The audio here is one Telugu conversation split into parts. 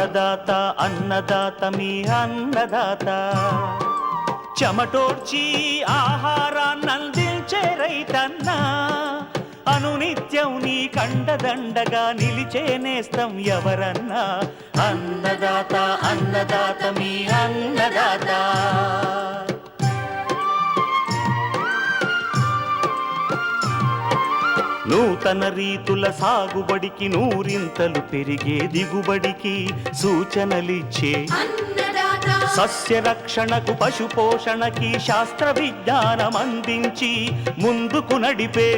అన్నదాత అన్నదాత మీ అన్నదాత చెమటోడ్చి ఆహారాన్నందించే రైతన్న అనునిత్యం నీ కండదండగా నిలిచే నేస్తం ఎవరన్నా అన్నదాత అన్నదాత మీ అన్నదాత. నూతన రీతుల సాగుబడికి నూరింతలు పెరిగే దిగుబడికి సూచనలిచ్చే సస్య రక్షణకు పశు పోషణకి శాస్త్ర విజ్ఞానం అందించి ముందుకు నడిపే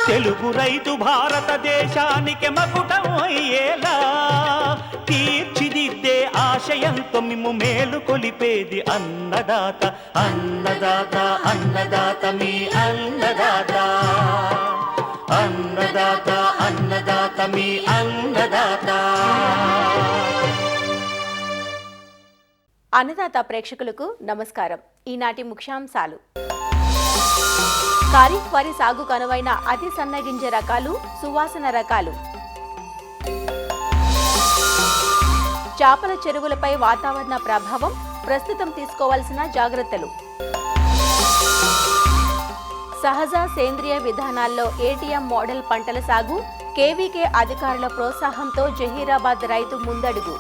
తెలుగు రైతు భారతదేశానికి మకుటం అయ్యేలా తీర్చిదిద్దే ఆశయంతో మిమ్ము మేలు కొలిపేది అన్నదాత అన్నదాత అన్నదాత మీ అన్నదాత అన్నదాత అన్నదాత మీ అన్నదాత. అన్నదాత ప్రేక్షకులకు నమస్కారం. ఈనాటి ముఖ్యాంశాలు: ఖరీఫ్ వరి సాగుకు అనువైన అతి సన్నగింజ రకాలు, సువాసన రకాలు, చేపల చెరువులపై వాతావరణ ప్రభావం, ప్రస్తుతం తీసుకోవాల్సిన జాగ్రత్తలు, సహజ సేంద్రియ విధానాల్లో ఏటీఎం మోడల్ పంటల సాగు, కేవీకే అధికారుల ప్రోత్సాహంతో జహీరాబాద్ రైతు ముందడుగు.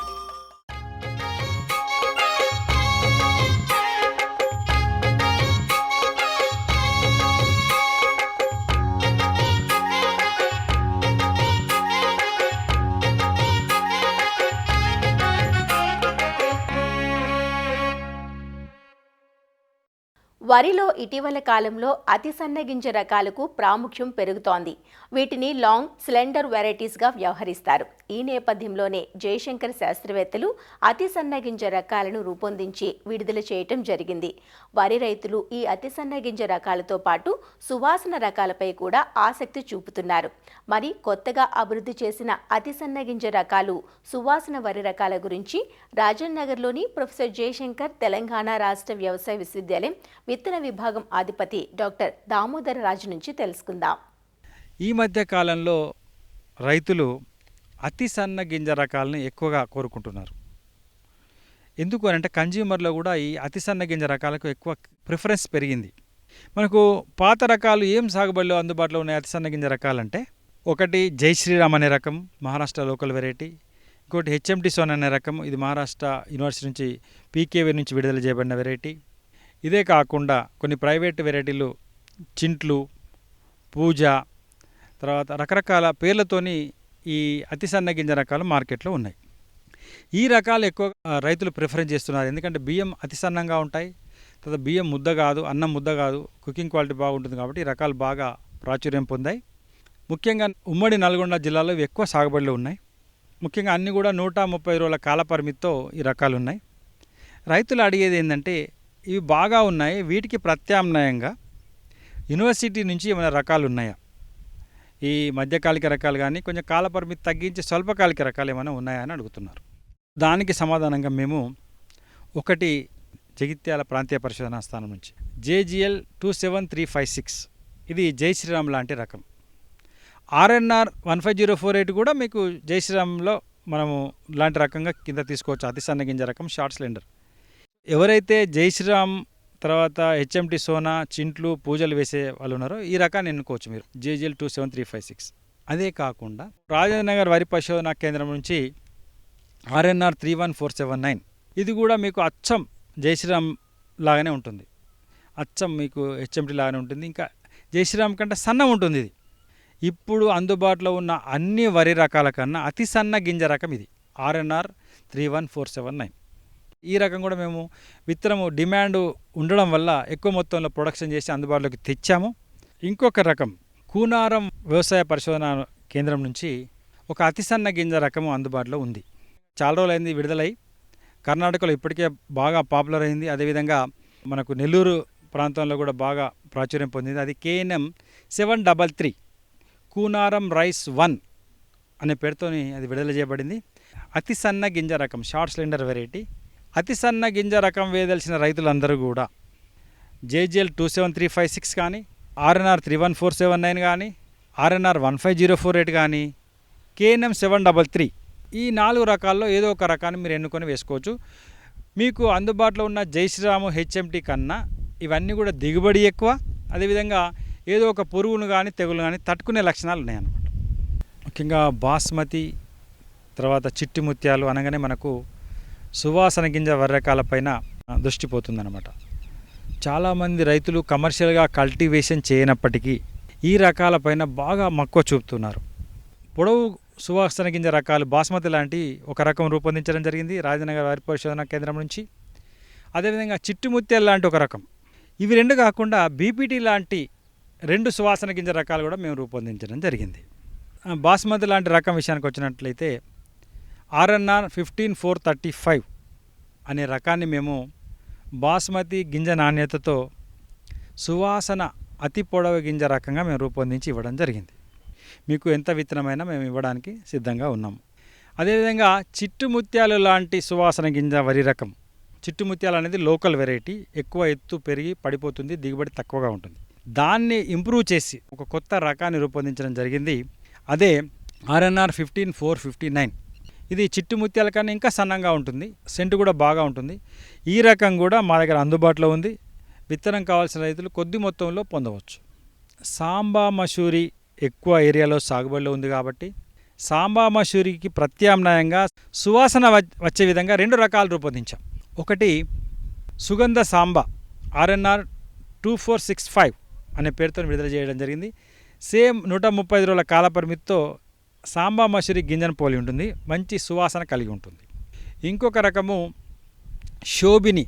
వరిలో ఇటీవల కాలంలో అతి సన్నగింజ రకాలకు ప్రాముఖ్యం పెరుగుతోంది. వీటిని లాంగ్ సిలిండర్ వెరైటీస్గా వ్యవహరిస్తారు. ఈ నేపథ్యంలోనే జయశంకర్ శాస్త్రవేత్తలు అతి సన్నగింజ రకాలను రూపొందించి విడుదల చేయటం జరిగింది. వరి రైతులు ఈ అతి సన్నగింజ రకాలతో పాటు సువాసన రకాలపై కూడా ఆసక్తి చూపుతున్నారు. మరి కొత్తగా అభివృద్ధి చేసిన అతి సన్నగింజ రకాలు, సువాసన వరి రకాల గురించి రాజన్ నగర్లోని ప్రొఫెసర్ జయశంకర్ తెలంగాణ రాష్ట్ర వ్యవసాయ విశ్వవిద్యాలయం విత్తన విభాగం అధిపతి డాక్టర్ దామోదర రాజు నుంచి తెలుసుకుందాం. ఈ మధ్య కాలంలో రైతులు అతి సన్న గింజ రకాలను ఎక్కువగా కోరుకుంటున్నారు. ఎందుకు అంటే కన్జ్యూమర్లో కూడా ఈ అతి సన్న గింజ రకాలకు ఎక్కువ ప్రిఫరెన్స్ పెరిగింది. మనకు పాత రకాలు ఏం సాగుబడిలో అందుబాటులో ఉన్నాయి అతి సన్న గింజ రకాలంటే, ఒకటి జై శ్రీరామ్ అనే రకం, మహారాష్ట్ర లోకల్ వెరైటీ. ఇంకోటి హెచ్ఎంటి సోన్ అనే రకం, ఇది మహారాష్ట్ర యూనివర్సిటీ నుంచి పీకేవీ నుంచి విడుదల చేయబడిన వెరైటీ. ఇదే కాకుండా కొన్ని ప్రైవేట్ వెరైటీలు చింట్లు, పూజ, తర్వాత రకరకాల పేర్లతోని ఈ అతి సన్న గింజ రకాలు మార్కెట్లో ఉన్నాయి. ఈ రకాలు ఎక్కువ రైతులు ప్రిఫరెన్స్ చేస్తున్నారు. ఎందుకంటే బియ్యం అతి సన్నంగా ఉంటాయి, తర్వాత బియ్యం ముద్ద కాదు, అన్నం ముద్ద కాదు, కుకింగ్ క్వాలిటీ బాగుంటుంది. కాబట్టి ఈ రకాలు బాగా ప్రాచుర్యం పొందాయి. ముఖ్యంగా ఉమ్మడి నల్గొండ జిల్లాలో ఇవి ఎక్కువ సాగుబడిలో ఉన్నాయి. ముఖ్యంగా అన్నీ కూడా 130 రోజుల కాల పరిమితితో ఈ రకాలు ఉన్నాయి. రైతులు అడిగేది ఏంటంటే, ఇవి బాగా ఉన్నాయి, వీటికి ప్రత్యామ్నాయంగా యూనివర్సిటీ నుంచి ఏమైనా రకాలు ఉన్నాయా, ఈ మధ్యకాలిక రకాలు కానీ కొంచెం కాలపరిమితి తగ్గించి స్వల్పకాలిక రకాలు ఏమైనా ఉన్నాయా అని అడుగుతున్నారు. దానికి సమాధానంగా మేము ఒకటి జగిత్యాల ప్రాంతీయ పరిశోధనా స్థానం నుంచి JGL 27356, ఇది జై శ్రీరామ్ లాంటి రకం. RNR 15048 కూడా మీకు జై శ్రీరామ్లో మనము లాంటి రకంగా కింద తీసుకోవచ్చు. అతి సన్న గింజ రకం, షార్ట్ సిలిండర్. ఎవరైతే జై శ్రీరామ్ తర్వాత హెచ్ఎంటి సోనా, చింట్లు, పూజలు వేసే వాళ్ళు ఉన్నారో ఈ రకాన్ని ఎన్నుకోవచ్చు మీరు, JGL 27356. అదే కాకుండా రాజనగర్ వరి పరిశోధనా కేంద్రం నుంచి RNR 31479, ఇది కూడా మీకు అచ్చం జై శ్రీరామ్ లాగానే ఉంటుంది, అచ్చం మీకు హెచ్ఎంటి లాగానే ఉంటుంది, ఇంకా జై శ్రీరామ్ కంటే సన్నం ఉంటుంది. ఇది ఇప్పుడు అందుబాటులో ఉన్న అన్ని వరి రకాల కన్నా అతి సన్న గింజ రకం ఇది, RNR 31479. ఈ రకం కూడా మేము విత్తనము డిమాండ్ ఉండడం వల్ల ఎక్కువ మొత్తంలో ప్రొడక్షన్ చేసి అందుబాటులోకి తెచ్చాము. ఇంకొక రకం కూనారం వ్యవసాయ పరిశోధన కేంద్రం నుంచి ఒక అతి సన్న గింజ రకము అందుబాటులో ఉంది. చాలా రోజులైంది విడుదలై, కర్ణాటకలో ఇప్పటికే బాగా పాపులర్ అయింది. అదేవిధంగా మనకు నెల్లూరు ప్రాంతంలో కూడా బాగా ప్రాచుర్యం పొందింది. అది KNM 733 కూనారం రైస్ 1 అనే పేరుతోని అది విడుదల చేయబడింది. అతి సన్న గింజ రకం, షార్ట్ సిలిండర్ వెరైటీ. అతి సన్న గింజ రకం వేయదలిచిన రైతులందరూ కూడా JGL 27356 కానీ, RNR 31479 కానీ, RNR 15048 కానీ, KNM 733 ఈ 4 రకాల్లో ఏదో ఒక రకాన్ని మీరు ఎన్నుకొని వేసుకోవచ్చు. మీకు అందుబాటులో ఉన్న జైశ్రీరామ్ హెచ్ఎంటీ కన్నా ఇవన్నీ కూడా దిగుబడి ఎక్కువ, అదేవిధంగా ఏదో ఒక పురుగును కానీ తెగులు కానీ తట్టుకునే లక్షణాలు ఉన్నాయన్నమాట. ముఖ్యంగా బాస్మతి తర్వాత చిట్టి ముత్యాలు అనగానే మనకు సువాసన గింజ వరి రకాలపైన దృష్టి పోతుందన్నమాట. చాలామంది రైతులు కమర్షియల్గా కల్టివేషన్ చేయనప్పటికీ ఈ రకాలపైన బాగా మక్కువ చూపుతున్నారు. పొడవు సువాసన గింజ రకాలు బాస్మతి లాంటి ఒక రకం రూపొందించడం జరిగింది రాజనగర్ వరి పరిశోధన కేంద్రం నుంచి. అదేవిధంగా చిట్టి ముత్యాలు లాంటి ఒక రకం. ఇవి 2 కాకుండా బీపీటీ లాంటి 2 సువాసన గింజ రకాలు కూడా మేము రూపొందించడం జరిగింది. బాస్మతి లాంటి రకం విషయానికి వచ్చినట్లయితే RNR 15435 అనే రకాన్ని మేము బాస్మతి గింజ నాణ్యతతో సువాసన అతి పొడవు గింజ రకంగా మేము రూపొందించి ఇవ్వడం జరిగింది. మీకు ఎంత విత్తనమైనా మేము ఇవ్వడానికి సిద్ధంగా ఉన్నాము. అదేవిధంగా చిట్టు ముత్యాలు లాంటి సువాసన గింజ వరి రకం. చిట్టు ముత్యాలు అనేది లోకల్ వెరైటీ, ఎక్కువ ఎత్తు పెరిగి పడిపోతుంది, దిగుబడి తక్కువగా ఉంటుంది. దాన్ని ఇంప్రూవ్ చేసి ఒక కొత్త రకాన్ని రూపొందించడం జరిగింది. అదే RNR 15459. ఇది చిట్టు ముత్యాల కన్నా ఇంకా సన్నంగా ఉంటుంది, సెంటు కూడా బాగా ఉంటుంది. ఈ రకం కూడా మా దగ్గర అందుబాటులో ఉంది. విత్తనం కావాల్సిన రైతులు కొద్ది మొత్తంలో పొందవచ్చు. సాంబా మసూరి ఎక్కువ ఏరియాలో సాగుబడిలో ఉంది కాబట్టి సాంబా మసూరికి ప్రత్యామ్నాయంగా సువాసన వచ్చే విధంగా 2 రకాలు రూపొందించాం. ఒకటి సుగంధ సాంబా RNR 2465 అనే పేరుతో విడుదల చేయడం జరిగింది. సేమ్ 135 రోజుల కాల పరిమితితో సాంబా మసూరి గింజను పోలి ఉంటుంది, మంచి సువాసన కలిగి ఉంటుంది. ఇంకొక రకము శోభిని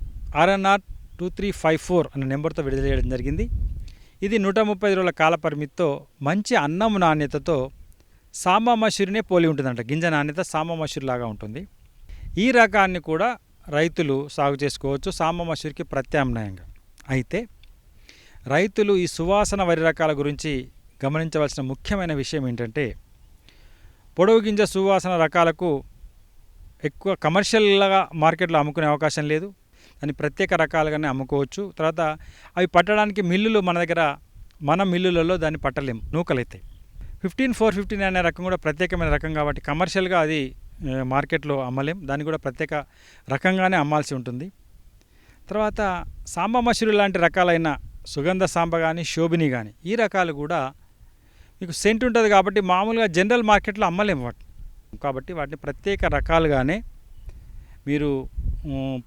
RNR 2354 అనే నెంబర్తో విడుదల చేయడం జరిగింది. ఇది 135 రోజుల కాల పరిమితితో మంచి అన్నం నాణ్యతతో సాంబా మసూరినే పోలి ఉంటుందంట. గింజ నాణ్యత సాంబా మసూరి లాగా ఉంటుంది. ఈ రకాన్ని కూడా రైతులు సాగు చేసుకోవచ్చు సాంబా మసూరికి ప్రత్యామ్నాయంగా. అయితే రైతులు ఈ సువాసన వరి రకాల గురించి గమనించవలసిన ముఖ్యమైన విషయం ఏంటంటే, పొడవు గింజ సువాసన రకాలకు ఎక్కువ కమర్షియల్గా మార్కెట్లో అమ్ముకునే అవకాశం లేదు. దాన్ని ప్రత్యేక రకాలుగానే అమ్ముకోవచ్చు. తర్వాత అవి పట్టడానికి మిల్లులు మన మిల్లులలో దాన్ని పట్టలేము, నూకలైతాయి. 15459 అనే రకం కూడా ప్రత్యేకమైన రకం కాబట్టి కమర్షియల్గా అది మార్కెట్లో అమ్మలేం, దాన్ని కూడా ప్రత్యేక రకంగానే అమ్మాల్సి ఉంటుంది. తర్వాత సాంబా మసూరి లాంటి రకాలైన సుగంధ సాంబ కానీ శోభిని కానీ ఈ రకాలు కూడా మీకు సెంట్ ఉంటుంది కాబట్టి మామూలుగా జనరల్ మార్కెట్లో అమ్మలేము వాటిని. కాబట్టి వాటిని ప్రత్యేక రకాలుగానే మీరు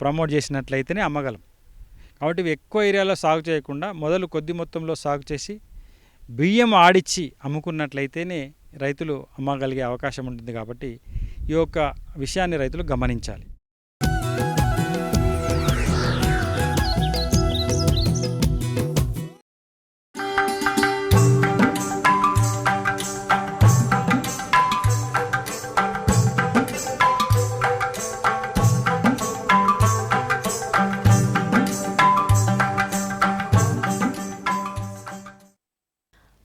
ప్రమోట్ చేసినట్లయితేనే అమ్మగలం. కాబట్టి ఇవి ఎక్కువ ఏరియాలో సాగు చేయకుండా మొదలు కొద్ది మొత్తంలో సాగు చేసి బియ్యం ఆడిచ్చి అమ్ముకున్నట్లయితేనే రైతులు అమ్మగలిగే అవకాశం ఉంటుంది. కాబట్టి ఈ యొక్క విషయాన్ని రైతులు గమనించాలి.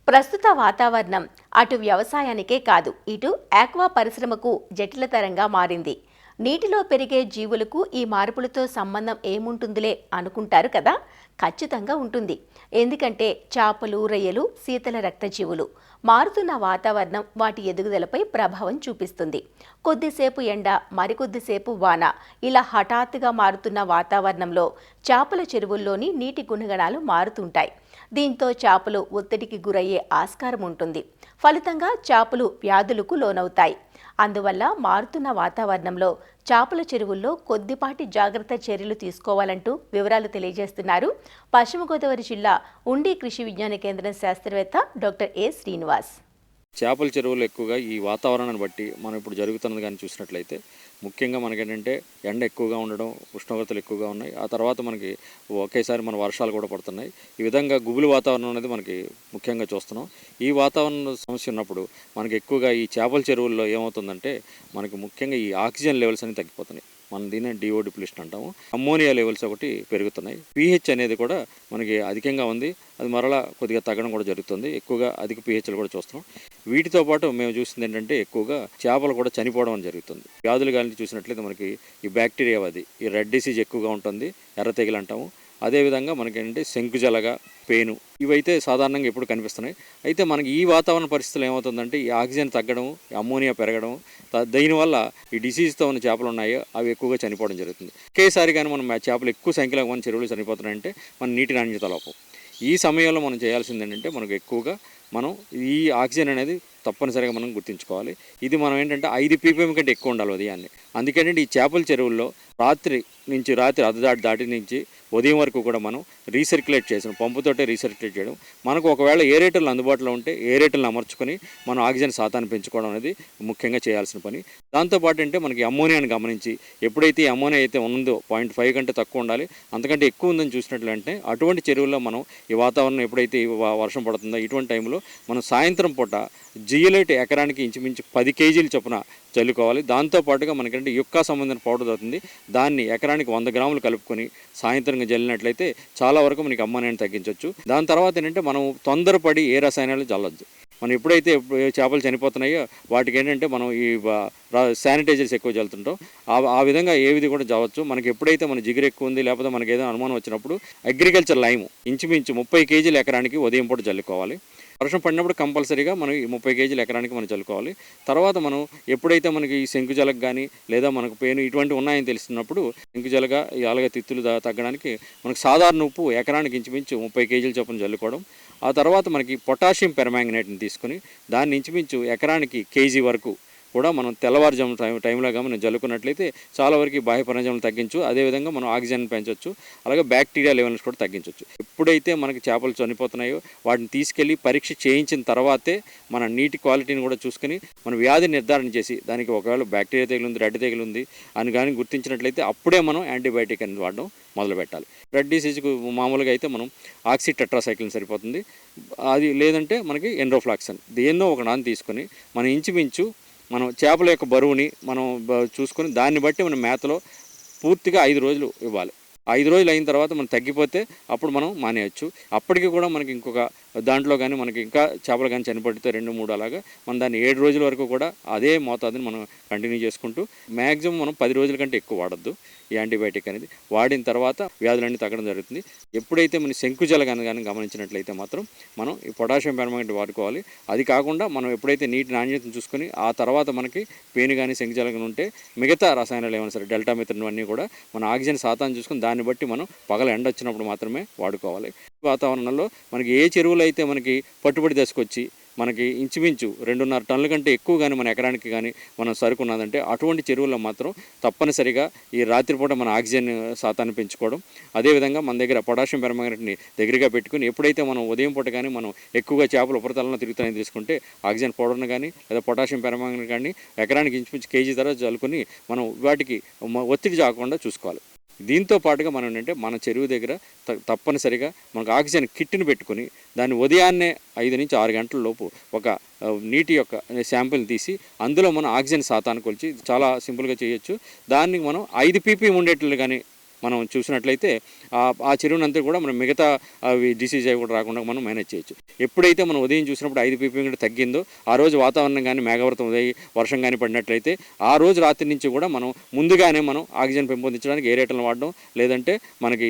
ప్రస్తుత వాతావరణం అటు వ్యవసాయానికే కాదు, ఇటు ఆక్వా పరిశ్రమకు జటిలతరంగా మారింది. నీటిలో పెరిగే జీవులకు ఈ మార్పులతో సంబంధం ఏముంటుందిలే అనుకుంటారు కదా, ఖచ్చితంగా ఉంటుంది. ఎందుకంటే చేపలు, రొయ్యలు శీతల రక్తజీవులు. మారుతున్న వాతావరణం వాటి ఎదుగుదలపై ప్రభావం చూపిస్తుంది. కొద్దిసేపు ఎండ, మరికొద్దిసేపు వాన, ఇలా హఠాత్తుగా మారుతున్న వాతావరణంలో చేపల చెరువుల్లోని నీటి గుణగణాలు మారుతుంటాయి. దీంతో చేపలు ఒత్తిడికి గురయ్యే ఆస్కారం ఉంటుంది. ఫలితంగా చేపలు వ్యాధులకు లోనవుతాయి. అందువల్ల మారుతున్న వాతావరణంలో చేపల చెరువుల్లో కొద్దిపాటి జాగ్రత్త చర్యలు తీసుకోవాలంటూ వివరాలు తెలియజేస్తున్నారు పశ్చిమ గోదావరి జిల్లా ఉండి కృషి విజ్ఞాన కేంద్రం శాస్త్రవేత్త డాక్టర్ ఏ శ్రీనివాస్. చేపల చెరువులు ఎక్కువగా ఈ వాతావరణాన్ని బట్టి మనం ఇప్పుడు జరుగుతున్నది కానీ చూసినట్లయితే ముఖ్యంగా మనకేంటంటే ఎండ ఎక్కువగా ఉండడం, ఉష్ణోగ్రతలు ఎక్కువగా ఉన్నాయి. ఆ తర్వాత మనకి ఒకేసారి మన వర్షాలు కూడా పడుతున్నాయి. ఈ విధంగా గుబులు వాతావరణం అనేది మనకి ముఖ్యంగా చూస్తున్నాం. ఈ వాతావరణ సమస్య ఉన్నప్పుడు మనకి ఎక్కువగా ఈ చేపల చెరువుల్లో ఏమవుతుందంటే మనకి ముఖ్యంగా ఈ ఆక్సిజన్ లెవెల్స్ అనేవి తగ్గిపోతున్నాయి. మనం దీన్ని డిఓ డిప్లిషన్ అంటాము. అమ్మోనియా లెవెల్స్ ఒకటి పెరుగుతున్నాయి. పీహెచ్ అనేది కూడా మనకి అధికంగా ఉంది. అది మరలా కొద్దిగా తగ్గడం కూడా జరుగుతుంది. ఎక్కువగా అధిక పీహెచ్లు కూడా చూస్తున్నాం. వీటితో పాటు మేము చూసింది ఏంటంటే ఎక్కువగా చేపలు కూడా చనిపోవడం జరుగుతుంది. వ్యాధులు కానీ చూసినట్లయితే మనకి ఈ బ్యాక్టీరియా, ఈ రెడ్ డిసీజ్ ఎక్కువగా ఉంటుంది, ఎర్ర తెగులు అంటాము. అదేవిధంగా మనకేంటంటే శంకుజలగ, పేను ఇవైతే సాధారణంగా ఎప్పుడు కనిపిస్తున్నాయి. అయితే మనకి ఈ వాతావరణ పరిస్థితులు ఏమవుతుందంటే ఈ ఆక్సిజన్ తగ్గడం, అమ్మోనియా పెరగడం, దీనివల్ల ఈ డిసీజ్తో ఉన్న చేపలు ఉన్నాయో అవి ఎక్కువగా చనిపోవడం జరుగుతుంది. ఒకేసారి కానీ మనం చేపలు ఎక్కువ సంఖ్యలో మన చెరువులు చనిపోతున్నాయంటే మన నీటి నాణ్యత లోపం. ఈ సమయంలో మనం చేయాల్సింది ఏంటంటే మనకు ఎక్కువగా మనం ఈ ఆక్సిజన్ అనేది తప్పనిసరిగా మనం గుర్తుంచుకోవాలి. ఇది మనం ఏంటంటే 5 ppm కంటే ఎక్కువ ఉండాలి ఉదయాన్నే. అందుకేంటంటే ఈ చేపల చెరువుల్లో రాత్రి అర్ధదాటి దాటి నుంచి ఉదయం వరకు కూడా మనం రీసర్క్యులేట్ చేసిన పంపుతోటే రీసర్క్యులేట్ చేయడం, మనకు ఒకవేళ ఏరేటర్లు అందుబాటులో ఉంటే ఏరేటర్లు అమర్చుకొని మనం ఆక్సిజన్ శాతాన్ని పెంచుకోవడం అనేది ముఖ్యంగా చేయాల్సిన పని. దాంతోపాటు అంటే మనకి అమ్మోనియాని గమనించి ఎప్పుడైతే ఈ అమ్మోనియా అయితే ఉందో 0.5 కంటే తక్కువ ఉండాలి, అంతకంటే ఎక్కువ ఉందని చూసినట్లంటే అటువంటి చెరువుల్లో మనం ఈ వాతావరణం ఎప్పుడైతే వర్షం పడుతుందో ఇటువంటి టైంలో మనం సాయంత్రం పూట జియలైట్ ఎకరానికి ఇంచుమించు 10 kg చొప్పున చల్లుకోవాలి. దాంతోపాటుగా మనకంటే యుక్కా సంబంధించిన పౌడర్ దొరుకుతుంది, దాన్ని ఎకరానికి 100 గ్రాములు కలుపుకొని సాయంత్రంగా జల్లినట్లయితే చాలా వరకు మనకి అమ్మోనియాని తగ్గించవచ్చు. దాని తర్వాత ఏంటంటే మనం తొందరపడి ఏ రసాయనాలు చల్లొద్దు. మనం ఎప్పుడైతే చేపలు చనిపోతున్నాయో వాటికి ఏంటంటే మనం ఈ శానిటైజర్స్ ఎక్కువ చల్లుతుంటాం, ఆ విధంగా ఏది కూడా చవచ్చు. మనకి ఎప్పుడైతే మన జిగురు ఎక్కువ ఉంది లేకపోతే మనకి ఏదైనా అనుమానం వచ్చినప్పుడు అగ్రికల్చర్ లైమ్ ఇంచుమించు 30 kg ఎకరానికి ఉదయం పూట చల్లుకోవాలి. వర్షం పడినప్పుడు కంపల్సరీగా మనం 30 kg ఎకరానికి మనం చల్లుకోవాలి. తర్వాత మనం ఎప్పుడైతే మనకి ఈ శంకుజలకు కానీ లేదా మనకు పేను ఇటువంటి ఉన్నాయని తెలిసినప్పుడు శంకుజలగా ఈ అలగ తిత్తులు తగ్గడానికి మనకు సాధారణ ఉప్పు ఎకరానికి ఇంచుమించు 30 kg చొప్పున చల్లుకోవడం. ఆ తర్వాత మనకి పొటాషియం పెర్మాంగనేట్ని తీసుకొని దాన్ని ఇంచుమించు ఎకరానికి కేజీ వరకు కూడా మనం తెల్లవారుజాము టైంలోగా మనం జల్లుకున్నట్లయితే చాలా వరకు బాహ్య పరాజములు తగ్గించు, అదేవిధంగా మనం ఆక్సిజన్ పెంచవచ్చు, అలాగే బ్యాక్టీరియా లెవెల్స్ కూడా తగ్గించవచ్చు. ఎప్పుడైతే మనకి చేపలు చనిపోతున్నాయో వాటిని తీసుకెళ్ళి పరీక్ష చేయించిన తర్వాతే మన నీటి క్వాలిటీని కూడా చూసుకొని మనం వ్యాధి నిర్ధారణ చేసి దానికి ఒకవేళ బ్యాక్టీరియా తెగులు ఉంది, రెడ్ తెగులు ఉంది అని కానీ గుర్తించినట్లయితే అప్పుడే మనం యాంటీబయాటిక్ అనేది వాడడం మొదలు పెట్టాలి. రెడ్ డిసీజ్కు మామూలుగా అయితే మనం ఆక్సిటెట్రాసైక్లిన్ సరిపోతుంది, అది లేదంటే మనకి ఎండ్రోఫ్లాక్సిన్ దేన్నో ఒక నాన్న తీసుకొని మనం ఇంచుమించు మనం చేపల యొక్క బరువుని మనం చూసుకొని దాన్ని బట్టి మనం మేతలో పూర్తిగా 5 రోజులు ఇవ్వాలి. 5 రోజులు అయిన తర్వాత మనం తగ్గిపోతే అప్పుడు మనం మానేయచ్చు. అప్పటికి కూడా మనకి ఇంకొక దాంట్లో కానీ మనకి ఇంకా చేపలు కానీ చనిపడితే 2-3 అలాగా మనం దాన్ని 7 రోజుల వరకు కూడా అదే మోతాదుని మనం కంటిన్యూ చేసుకుంటూ మ్యాక్సిమం మనం 10 రోజుల కంటే ఎక్కువ వాడద్దు ఈ యాంటీబయాటిక్ అనేది. వాడిన తర్వాత వ్యాధులన్నీ తగ్గడం జరుగుతుంది. ఎప్పుడైతే మన శంకుజల కానీ గమనించినట్లయితే మాత్రం మనం ఈ పొటాషియం పెర్మాంగనేట్ వాడుకోవాలి. అది కాకుండా మనం ఎప్పుడైతే నీటి నాణ్యతను చూసుకొని ఆ తర్వాత మనకి పేను కానీ శంకుజల కానీ ఉంటే మిగతా రసాయనాలు ఏమైనా సరే డెల్టామిథ్రిన్ అన్నీ కూడా మన ఆక్సిజన్ శాతాన్ని చూసుకొని దాన్ని బట్టి మనం పగల ఎండ వచ్చినప్పుడు మాత్రమే వాడుకోవాలి. వాతావరణంలో మనకి ఏ చెరువులు అయితే మనకి పట్టుబడి దశకొచ్చి మనకి ఇంచుమించు 2.5 టన్నుల కంటే ఎక్కువ కానీ మన ఎకరానికి కానీ మనం సరుకున్నదంటే అటువంటి చెరువుల్లో మాత్రం తప్పనిసరిగా ఈ రాత్రిపూట మన ఆక్సిజన్ శాతాన్ని పెంచుకోవడం, అదేవిధంగా మన దగ్గర పొటాషియం పెర్మాంగనేట్ని దగ్గరగా పెట్టుకుని ఎప్పుడైతే మనం ఉదయం పూట కానీ మనం ఎక్కువగా చేపలు ఉపరితలంలో తిరుగుతాయని తీసుకుంటే ఆక్సిజన్ పౌడర్ని కానీ లేదా పొటాషియం పెర్మాంగనేట్ కానీ ఎకరానికి ఇంచుమించు కేజీ ధర చల్లుకొని మనం వాటికి ఒత్తిడి రాకుండా చూసుకోవాలి. దీంతో పాటుగా మనం ఏంటంటే మన చెరువు దగ్గర తప్పనిసరిగా మనకు ఆక్సిజన్ కిట్ని పెట్టుకుని దాన్ని ఉదయాన్నే 5 నుంచి 6 గంటల లోపు ఒక నీటి యొక్క శాంపిల్ని తీసి అందులో మనం ఆక్సిజన్ శాతాన్ని కొలిచి చాలా సింపుల్గా చేయొచ్చు. దాన్ని మనం 5 ppm ఉండేట్లు కానీ మనం చూసినట్లయితే ఆ చెరువునంతా కూడా మనం మిగతా అవి డిసీజ్ అవి కూడా రాకుండా మనం మేనేజ్ చేయొచ్చు. ఎప్పుడైతే మనం ఉదయం చూసినప్పుడు 5 ppm కూడా తగ్గిందో ఆ రోజు వాతావరణం కానీ మేఘావృతం ఉదయం వర్షం కానీ పడినట్లయితే ఆ రోజు రాత్రి నుంచి కూడా మనం ముందుగానే మనం ఆక్సిజన్ పెంపొందించడానికి ఏరేటర్లను వాడడం లేదంటే మనకి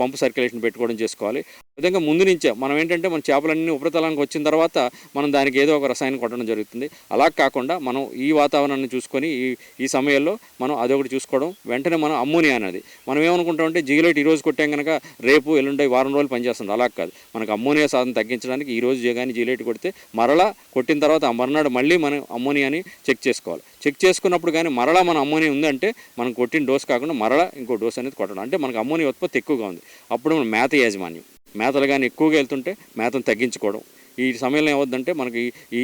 పంపు సర్క్యులేషన్ పెట్టుకోవడం చేసుకోవాలి. విధంగా ముందు నుంచే మనం ఏంటంటే మన చేపలన్నీ ఉపరితలానికి వచ్చిన తర్వాత మనం దానికి ఏదో ఒక రసాయనం కొట్టడం జరుగుతుంది. అలా కాకుండా మనం ఈ వాతావరణాన్ని చూసుకొని ఈ సమయంలో మనం అదొకటి చూసుకోవడం, వెంటనే మనం అమ్మోనియా అనేది మనం ఏమనుకుంటామంటే జిగులైట్ ఈరోజు కొట్టాం కనుక రేపు ఎల్లుండి వారం రోజులు పనిచేస్తుంది. అలా కాదు, మనకు అమ్మోనియా శాతం తగ్గించడానికి ఈరోజు కానీ జిగులైట్ కొడితే మరలా కొట్టిన తర్వాత ఆ మర్నాడు మళ్ళీ మనం అమ్మోనియాని చెక్ చేసుకోవాలి. చెక్ చేసుకున్నప్పుడు కానీ మరలా మన అమ్మోనియా ఉందంటే మనం కొట్టిన డోస్ కాకుండా మరలా ఇంకో డోస్ అనేది కొట్టడం, అంటే మనకు అమ్మోనియా ఉత్పత్తి ఎక్కువగా ఉంది. అప్పుడు మనం మేత యాజమాన్యం మేతలు కానీ ఎక్కువగా వెళ్తుంటే మేతను తగ్గించుకోవడం. ఈ సమయంలో ఏమవుద్దంటే మనకి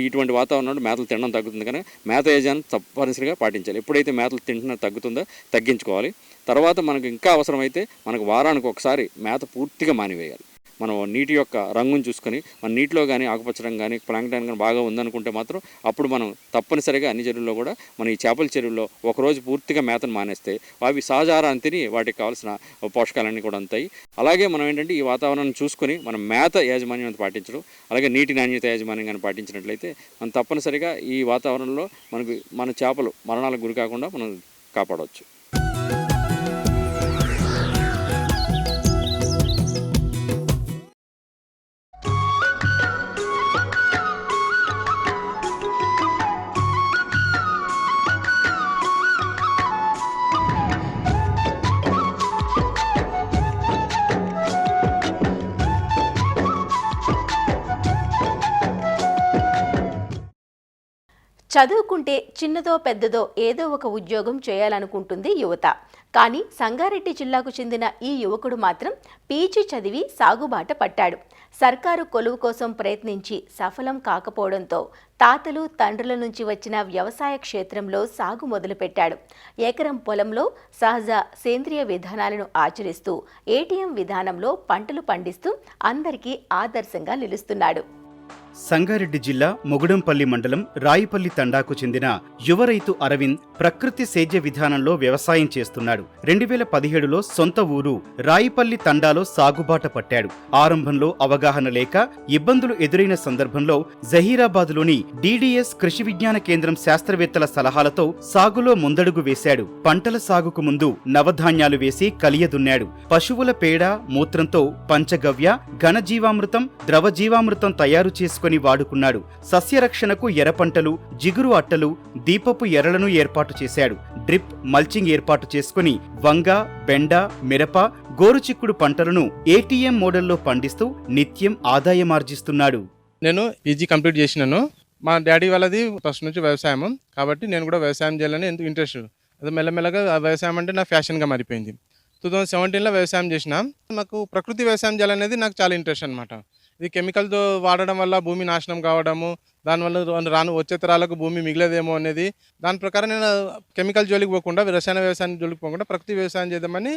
ఇటువంటి వాతావరణంలో మేతలు తినడం తగ్గుతుంది, కానీ మేత యజమాని తప్పనిసరిగా పాటించాలి. ఎప్పుడైతే మేతలు తింటున్నా తగ్గుతుందో తగ్గించుకోవాలి. తర్వాత మనకు ఇంకా అవసరమైతే మనకు వారానికి ఒకసారి మేత పూర్తిగా మానివేయాలి. మనం నీటి యొక్క రంగును చూసుకొని మన నీటిలో కానీ ఆకుపచ్చడం కానీ ప్లాంక్టన్ కానీ బాగా ఉందనుకుంటే మాత్రం అప్పుడు మనం తప్పనిసరిగా అన్ని చెరువుల్లో కూడా మన ఈ చేపల చెరువుల్లో ఒకరోజు పూర్తిగా మేతను మానేస్తే అవి సహజారాన్ని తిని వాటికి కావాల్సిన పోషకాలన్నీ కూడా అందుతాయి. అలాగే మనం ఏంటంటే ఈ వాతావరణాన్ని చూసుకొని మనం మేత యాజమాన్యం పాటించడం, అలాగే నీటి నాణ్యత యాజమాన్యం కానీ పాటించినట్లయితే మనం తప్పనిసరిగా ఈ వాతావరణంలో మనకు మన చేపలు మరణాలకు గురి కాకుండా మనం కాపాడవచ్చు. చదువుకుంటే చిన్నదో పెద్దదో ఏదో ఒక ఉద్యోగం చేయాలనుకుంటుంది యువత. కానీ సంగారెడ్డి జిల్లాకు చెందిన ఈ యువకుడు మాత్రం పీజీ చదివి సాగుబాట పట్టాడు. సర్కారు కొలువు కోసం ప్రయత్నించి సఫలం కాకపోవడంతో తాతలు తండ్రుల నుంచి వచ్చిన వ్యవసాయ క్షేత్రంలో సాగు మొదలుపెట్టాడు. ఎకరం పొలంలో సహజ సేంద్రియ విధానాలను ఆచరిస్తూ ఏటీఎం విధానంలో పంటలు పండిస్తూ అందరికీ ఆదర్శంగా నిలుస్తున్నాడు. సంగారెడ్డి జిల్లా మొగుడంపల్లి మండలం రాయిపల్లి తండాకు చెందిన యువ రైతు అరవింద్ ప్రకృతి సేద్య విధానంలో వ్యవసాయం చేస్తున్నాడు. 2017లో సొంత ఊరు రాయిపల్లి తండాలో సాగుబాట పట్టాడు. ఆరంభంలో అవగాహన లేక ఇబ్బందులు ఎదురైన సందర్భంలో జహీరాబాద్లోని డిడిఎస్ కృషి విజ్ఞాన కేంద్రం శాస్త్రవేత్తల సలహాలతో సాగులో ముందడుగు వేశాడు. పంటల సాగుకు ముందు నవధాన్యాలు వేసి కలియదున్నాడు. పశువుల పేడ మూత్రంతో పంచగవ్య, ఘనజీవామృతం, ద్రవజీవామృతం తయారు చేసుకుని వాడుకున్నాడు. సస్యరక్షణకు ఎర్రపంటలు, జిగురు అట్టలు, దీపపు ఎర్రలను ఏర్పాటు చేశాడు. డ్రిప్, మల్చింగ్ ఏర్పాటు చేసుకుని వంగ, బెండ, మిరప, గోరుచిక్కుడు పంటలను ఏటీఎం మోడల్లో పండిస్తూ నిత్యం ఆదాయమార్జిస్తున్నాడు. నేను పీజీ కంప్లీట్ చేసినాను. మా డాడీ వాళ్ళది ఫస్ట్ నుంచి వ్యవసాయం కాబట్టి నేను కూడా వ్యవసాయం చేయాలని ఎందుకు ఇంట్రెస్ట్. అది మెల్లమెల్లగా ఆ వ్యవసాయం అంటే నా ఫ్యాషన్గా మారిపోయింది. 2017లో వ్యవసాయం చేసిన. నాకు ప్రకృతి వ్యవసాయం చేయాలనేది నాకు చాలా ఇంట్రెస్ట్ అనమాట. ఇది కెమికల్తో వాడడం వల్ల భూమి నాశనం కావడము, దానివల్ల వచ్చే తరాలకు భూమి మిగిలేదేమో అనేది దాని ప్రకారం నేను కెమికల్ జోలికి పోకుండా రసాయన వ్యవసాయం జోలికి పోకుండా ప్రకృతి వ్యవసాయం చేద్దామని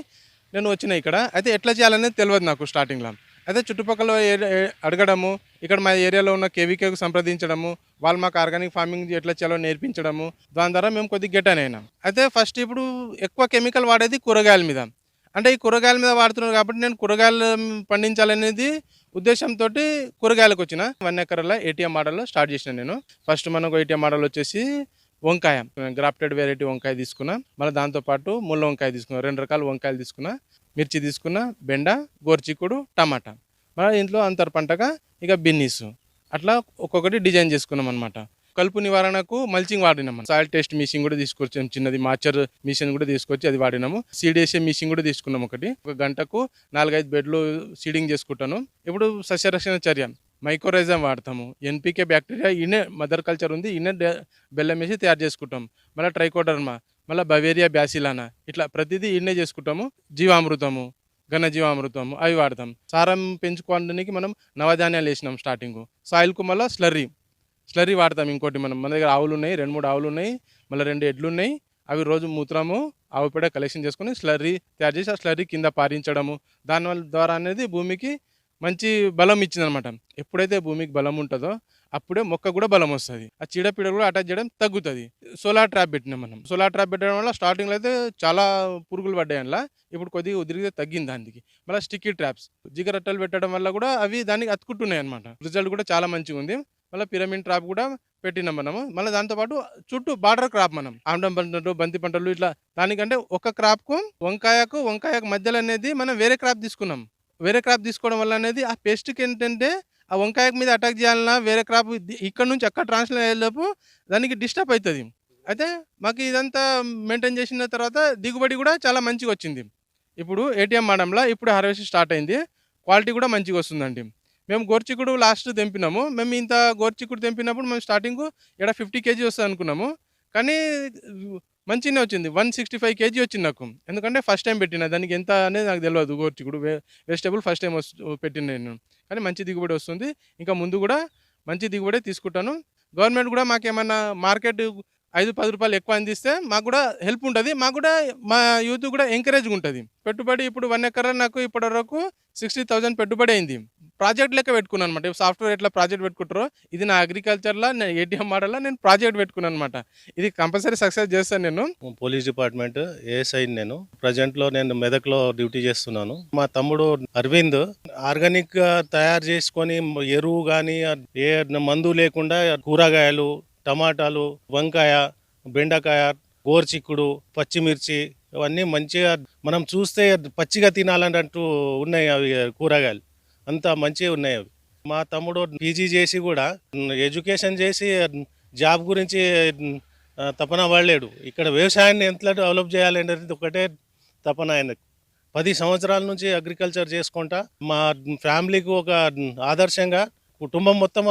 నేను వచ్చిన ఇక్కడ. అయితే ఎట్లా చేయాలనేది తెలియదు నాకు స్టార్టింగ్లో. అయితే చుట్టుపక్కల అడగడము, ఇక్కడ మా ఏరియాలో ఉన్న కేవీకేకు సంప్రదించడము, వాళ్ళు మాకు ఆర్గానిక్ ఫార్మింగ్ ఎట్లా చేయాలో నేర్పించడము, దాని ద్వారా మేము కొద్దిగా గెట్ అయినా. అయితే ఫస్ట్ ఇప్పుడు ఎక్కువ కెమికల్ వాడేది కూరగాయల మీద. అంటే ఈ కూరగాయల మీద వాడుతున్నారు కాబట్టి నేను కూరగాయలు పండించాలనేది ఉద్దేశంతో కూరగాయలకు వచ్చిన 1 ఎకర్ల ఏటీఎం మోడల్లో స్టార్ట్ చేసిన నేను. ఫస్ట్ మనకు ఏటీఎం మోడల్ వచ్చేసి వంకాయ, గ్రాఫ్టెడ్ వెరైటీ వంకాయ తీసుకున్నా. మళ్ళీ దాంతోపాటు ముళ్ళ వంకాయ తీసుకున్నా, 2 రకాల వంకాయలు తీసుకున్నా, మిర్చి తీసుకున్నా, బెండ, గోరుచిక్కుడు, టమాటా. మళ్ళీ ఇంట్లో అంతర్ పంటగా ఇక బిన్నీస్, అట్లా ఒక్కొక్కటి డిజైన్ చేసుకున్నాం అనమాట. కలుపు నివారణకు మల్చింగ్ వాడినాము. సాయిల్ టెస్ట్ మిషన్ కూడా తీసుకొచ్చాము, చిన్నది మాచర్ మిషన్ కూడా తీసుకొచ్చి అది వాడినాము. సీడ్ వేసే మిషన్ కూడా తీసుకున్నాం. ఒక గంటకు 4-5 బెడ్లు సీడింగ్ చేసుకుంటాను. ఇప్పుడు సస్యరక్షణ చర్య మైక్రోరైజం వాడతాము. ఎన్పీకే బ్యాక్టీరియా ఇనే మదర్ కల్చర్ ఉంది, ఇనే బెల్లం వేసి తయారు చేసుకుంటాం. మళ్ళీ ట్రైకోడర్మా, మళ్ళీ బవేరియా బ్యాసిలానా, ఇట్లా ప్రతిదీ ఇన్నే చేసుకుంటాము. జీవామృతము, ఘనజీవామృతము అవి వాడతాం. సారం పెంచుకోవడానికి మనం నవధాన్యాలు వేసినాం స్టార్టింగ్. సాయిల్కు మళ్ళీ స్లర్రీ వాడతాం. ఇంకోటి మన దగ్గర ఆవులు ఉన్నాయి, 2-3 ఆవులు ఉన్నాయి, మళ్ళీ 2 ఎడ్లు ఉన్నాయి. అవి రోజు మూత్రము, ఆవు పేడ కలెక్షన్ చేసుకుని స్లర్రీ తయారు చేసి ఆ స్లర్రీ కింద పారించడము. దానివల్ల ద్వారా అనేది భూమికి మంచి బలం ఇచ్చిందనమాట. ఎప్పుడైతే భూమికి బలం ఉంటుందో అప్పుడే మొక్క కూడా బలం వస్తుంది. ఆ చీడపీడ కూడా అటాక్ చేయడం తగ్గుతుంది. సోలార్ ట్రాప్ పెట్టినాం మనం. సోలార్ ట్రాప్ పెట్టడం వల్ల స్టార్టింగ్లో అయితే చాలా పురుగులు పడ్డాయి. అందులో ఇప్పుడు కొద్దిగా ఉదిరిగితే తగ్గింది దానికి. మళ్ళీ స్టిక్కీ ట్రాప్స్, జిగరట్టలు పెట్టడం వల్ల కూడా అవి దానికి అతుకుంటున్నాయి అనమాట. రిజల్ట్ కూడా చాలా మంచిగా ఉంది. మళ్ళీ పిరమిడ్ ట్రాప్ కూడా పెట్టినాం మనము. మళ్ళీ దాంతోపాటు చుట్టూ బార్డర్ క్రాప్ మనం ఆమ్లం పంటలు, బంతి పంటలు ఇట్లా దానికంటే ఒక క్రాప్కు వంకాయకు మధ్యలో అనేది మనం వేరే క్రాప్ తీసుకున్నాం. వేరే క్రాప్ తీసుకోవడం వల్ల అనేది ఆ పెస్ట్కి ఏంటంటే ఆ వంకాయ మీద అటాక్ చేయాలన్నా వేరే క్రాప్ ఇక్కడ నుంచి అక్కడ ట్రాన్స్ఫర్ అయ్యేలోపు దానికి డిస్టర్బ్ అవుతుంది. అయితే మాకు ఇదంతా మెయింటైన్ చేసిన తర్వాత దిగుబడి కూడా చాలా మంచిగా వచ్చింది. ఇప్పుడు ఏటీఎం మోడల్లో ఇప్పుడు హార్వెస్ట్ స్టార్ట్ అయింది. క్వాలిటీ కూడా మంచిగా వస్తుందండి. మేము గోరుచిక్కుడు లాస్ట్ తెంపినాము. మేము ఇంత గోరుచిక్కుడు తెంపినప్పుడు మేము స్టార్టింగ్ ఇక్కడ 50 kg వస్తుంది అనుకున్నాము. కానీ మంచిగానే వచ్చింది, 165 kg వచ్చింది నాకు. ఎందుకంటే ఫస్ట్ టైం పెట్టిన, దానికి ఎంత అనేది నాకు తెలియదు. గోరుచిక్కుడు వెజిటేబుల్ ఫస్ట్ టైం పెట్టిన నేను. కానీ మంచి దిగుబడి వస్తుంది. ఇంకా ముందు కూడా మంచి దిగుబడి తీసుకుంటాను. గవర్నమెంట్ కూడా మాకేమన్నా మార్కెట్ 5-10 రూపాయలు ఎక్కువ అందిస్తే మాకు కూడా హెల్ప్ ఉంటుంది. మాకు కూడా మా యూత్ కూడా ఎంకరేజ్గా ఉంటుంది. పెట్టుబడి ఇప్పుడు 1 ఎకర్ నాకు ఇప్పటి వరకు 60,000 పెట్టుబడి అయింది. ప్రాజెక్ట్ లెక్క పెట్టుకున్నాను అనమాట. సాఫ్ట్వేర్ ఎట్లా ప్రాజెక్ట్ పెట్టుకుంటారో ఇది నా అగ్రికల్చర్లో ఏటీఎం మోడల్లో నేను ప్రాజెక్ట్ పెట్టుకున్నాను అనమాట. ఇది కంపల్సరీ సక్సెస్ చేస్తాను. నేను పోలీస్ డిపార్ట్మెంట్ ఏఎస్ఐ. నేను ప్రజెంట్లో నేను మెదక్లో డ్యూటీ చేస్తున్నాను. మా తమ్ముడు అరవింద్ ఆర్గానిక్ తయారు చేసుకొని ఎరువు కానీ ఏ మందు లేకుండా కూరగాయలు, టమాటాలు, వంకాయ, బెండకాయ, గోరుచిక్కుడు, పచ్చిమిర్చి ఇవన్నీ మంచిగా మనం చూస్తే పచ్చిగా తినాలన్నట్టు ఉన్నాయి. అవి కూరగాయలు అంతా మంచిగా ఉన్నాయి. అవి మా తమ్ముడు పీజీ చేసి కూడా ఎడ్యుకేషన్ చేసి జాబ్ గురించి తపన పడలేడు. ఇక్కడ వ్యవసాయాన్ని ఎంత డెవలప్ చేయాలనేది ఒకటే తపన ఆయనకు. 10 సంవత్సరాల నుంచి అగ్రికల్చర్ చేసుకుంటా మా ఫ్యామిలీకి ఒక ఆదర్శంగా కుటుంబం మొత్తం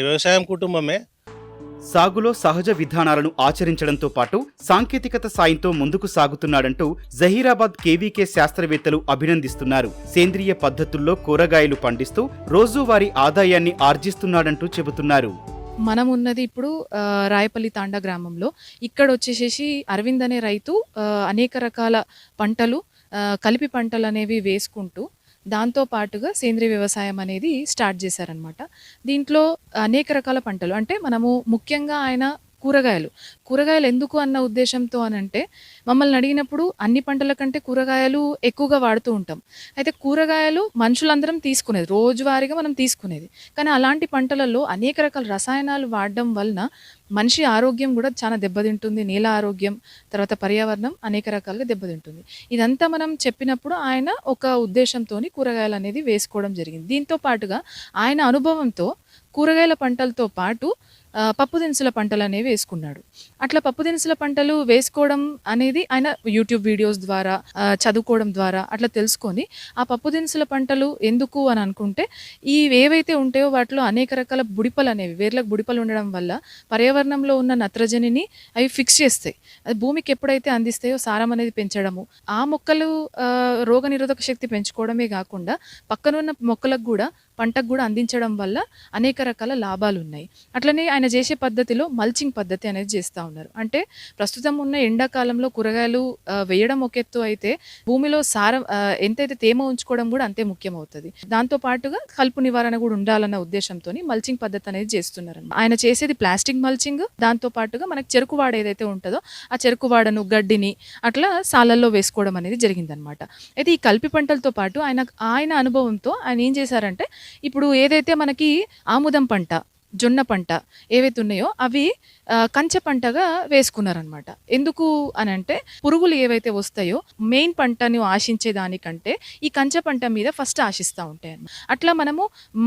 వ్యవసాయం కుటుంబమే. సాగులో సహజ విధానాలను ఆచరించడంతో పాటు సాంకేతికత సాయంతో ముందుకు సాగుతున్నాడంటూ జహీరాబాద్ కేవీకే శాస్త్రవేత్తలు అభినందిస్తున్నారు. సేంద్రియ పద్ధతుల్లో కూరగాయలు పండిస్తూ రోజువారీ ఆదాయాన్ని ఆర్జిస్తున్నాడంటూ చెబుతున్నారు. మనం ఉన్నది ఇప్పుడు రాయపల్లి తాండా గ్రామంలో. ఇక్కడ వచ్చేసేసి అరవింద్ అనే రైతు అనేక రకాల పంటలు కలిపి పంటలు అనేవి వేసుకుంటూ దాంతో పాటుగా సేంద్రియ వ్యవసాయం అనేది స్టార్ట్ చేశారనమాట. దీంట్లో అనేక రకాల పంటలు అంటే మనము ముఖ్యంగా ఆయన కూరగాయలు ఎందుకు అన్న ఉద్దేశంతో అనంటే మమ్మల్ని అడిగినప్పుడు అన్ని పంటల కంటే కూరగాయలు ఎక్కువగా వాడుతూ ఉంటాం. అయితే కూరగాయలు మనుషులందరం తీసుకునేది, రోజువారీగా మనం తీసుకునేది. కానీ అలాంటి పంటలలో అనేక రకాల రసాయనాలు వాడడం వలన మనిషి ఆరోగ్యం కూడా చాలా దెబ్బతింటుంది. నేల ఆరోగ్యం, తర్వాత పర్యావరణం అనేక రకాలుగా దెబ్బతింటుంది. ఇదంతా మనం చెప్పినప్పుడు ఆయన ఒక ఉద్దేశంతో కూరగాయలు అనేది వేసుకోవడం జరిగింది. దీంతో పాటుగా ఆయన అనుభవంతో కూరగాయల పంటలతో పాటు పప్పు దినుసుల పంటలు అనేవి వేసుకున్నాడు. అట్లా పప్పు దినుసుల పంటలు వేసుకోవడం అనేది ఆయన యూట్యూబ్ వీడియోస్ ద్వారా చదువుకోవడం ద్వారా అట్లా తెలుసుకొని ఆ పప్పు దినుసుల పంటలు ఎందుకు అని అనుకుంటే ఈ ఏవైతే ఉంటాయో వాటిలో అనేక రకాల బుడిపలు అనేవి, వేర్లకు బుడిపలు ఉండడం వల్ల పర్యావరణంలో ఉన్న నత్రజనిని అవి ఫిక్స్ చేస్తాయి. అది భూమికి ఎప్పుడైతే అందిస్తాయో సారం అనేది పెంచడము, ఆ మొక్కలు రోగనిరోధక శక్తి పెంచుకోవడమే కాకుండా పక్కనున్న మొక్కలకు కూడా పంటకు కూడా అందించడం వల్ల అనేక రకాల లాభాలు ఉన్నాయి. అట్లనే ఆయన చేసే పద్ధతిలో మల్చింగ్ పద్ధతి అనేది చేస్తూ ఉన్నారు. అంటే ప్రస్తుతం ఉన్న ఎండాకాలంలో కూరగాయలు వేయడం ఒక ఎత్తు అయితే భూమిలో సారం ఎంతైతే తేమ ఉంచుకోవడం కూడా అంతే ముఖ్యం అవుతుంది. దాంతో పాటుగా కలుపు నివారణ కూడా ఉండాలన్న ఉద్దేశంతో మల్చింగ్ పద్ధతి అనేది చేస్తున్నారు. ఆయన చేసేది ప్లాస్టిక్ మల్చింగ్, దాంతో పాటుగా మనకి చెరుకు వాడ ఏదైతే ఉంటుందో ఆ చెరుకు వాడను, గడ్డిని అట్లా సాలల్లో వేసుకోవడం అనేది జరిగిందనమాట. అయితే ఈ కలిపి పంటలతో పాటు ఆయన అనుభవంతో ఆయన ఏం చేశారంటే ఇప్పుడు ఏదైతే మనకి ఆముదం పంట, జొన్న పంట ఏవైతే ఉన్నాయో అవి కంచె పంటగా వేసుకున్నారనమాట. ఎందుకు అని అంటే పురుగులు ఏవైతే వస్తాయో మెయిన్ పంటను ఆశించే దానికంటే ఈ కంచె పంట మీద ఫస్ట్ ఆశిస్తూ ఉంటాయి అన్నమాట. అట్లా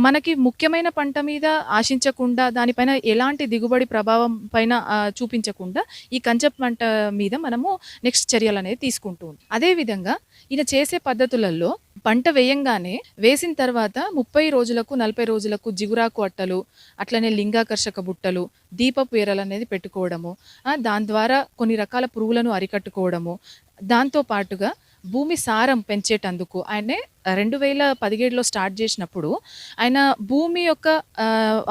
మనకి ముఖ్యమైన పంట మీద ఆశించకుండా దానిపైన ఎలాంటి దిగుబడి ప్రభావం పైన చూపించకుండా ఈ కంచె పంట మీద మనము నెక్స్ట్ చర్యలు అనేది తీసుకుంటూ ఉంటాం. అదేవిధంగా ఈయన చేసే పద్ధతులలో పంట వేయంగానే వేసిన తర్వాత 30 రోజులకు 40 రోజులకు జిగురాకు అట్టలు, అట్లనే లింగాకర్షక బుట్టలు, దీపపు ఎరలు అనేది పెట్టుకోవడము, దాని ద్వారా కొన్ని రకాల పురుగులను అరికట్టుకోవడము, దాంతో పాటుగా భూమి సారం పెంచేటందుకు ఆయనే 2017లో స్టార్ట్ చేసినప్పుడు ఆయన భూమి యొక్క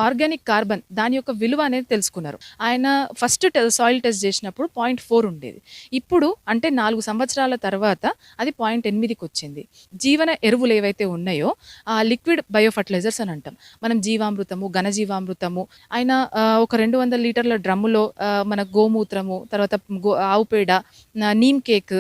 ఆర్గానిక్ కార్బన్ దాని యొక్క విలువ అనేది తెలుసుకున్నారు. ఆయన ఫస్ట్ సాయిల్ టెస్ట్ చేసినప్పుడు 0.4 ఉండేది. ఇప్పుడు అంటే 4 సంవత్సరాల తర్వాత అది 0.8కి వచ్చింది. జీవన ఎరువులు ఏవైతే ఉన్నాయో ఆ లిక్విడ్ బయోఫర్టిలైజర్స్ అని అంటాం. మనం జీవామృతము, ఘనజీవామృతము, ఆయన ఒక 200 లీటర్ల డ్రమ్ములో మన గోమూత్రము, తర్వాత ఆవు పేడ, నీమ్ కేక్,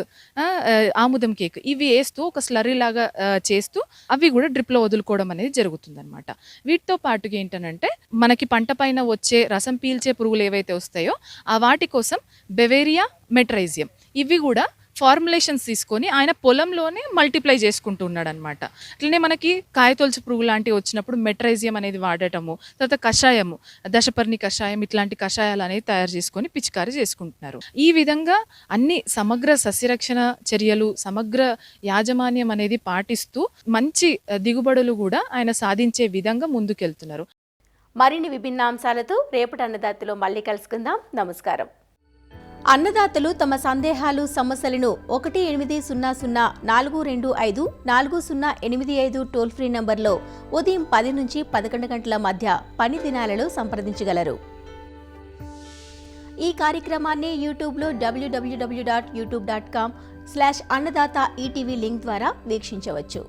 ఆముదం కేక్ ఇవి వేస్తూ ఒక స్లర్రీ లాగా చేస్తూ అవి కూడా డ్రిప్లో వదులుకోవడం అనేది జరుగుతుందన్నమాట. వీటితో పాటుగా ఏంటనంటే మనకి పంట పైన వచ్చే రసం పీల్చే పురుగులు ఏవైతే వస్తాయో ఆ వాటి కోసం బెవేరియా, మెట్రైజియం ఇవి కూడా ఫార్ములేషన్స్ తీసుకొని ఆయన పొలంలోనే మల్టిప్లై చేసుకుంటూ ఉన్నాడు అనమాట. అట్లనే మనకి కాయతొలుచు పురుగు లాంటివి వచ్చినప్పుడు మెట్రైజియం అనేది వాడటము, తర్వాత కషాయము, దశపర్ణి కషాయం ఇట్లాంటి కషాయాలు అనేది తయారు చేసుకొని పిచికారీ చేసుకుంటున్నారు. ఈ విధంగా అన్ని సమగ్ర సస్యరక్షణ చర్యలు, సమగ్ర యాజమాన్యం అనేది పాటిస్తూ మంచి దిగుబడులు కూడా ఆయన సాధించే విధంగా ముందుకెళ్తున్నారు. మరిన్ని విభిన్న అంశాలతో రేపటి అన్నదాతలో మళ్ళీ కలుసుకుందాం. నమస్కారం. అన్నదాతలు తమ సందేహాలు, సమస్యలను 1800-425-4085 టోల్ ఫ్రీ నంబర్లో ఉదయం 10 నుంచి 11 గంటల మధ్య పని దినాలలో సంప్రదించగలరు. ఈ కార్యక్రమాన్ని యూట్యూబ్లో www.youtube.com/annadata ETV లింక్ ద్వారా వీక్షించవచ్చు.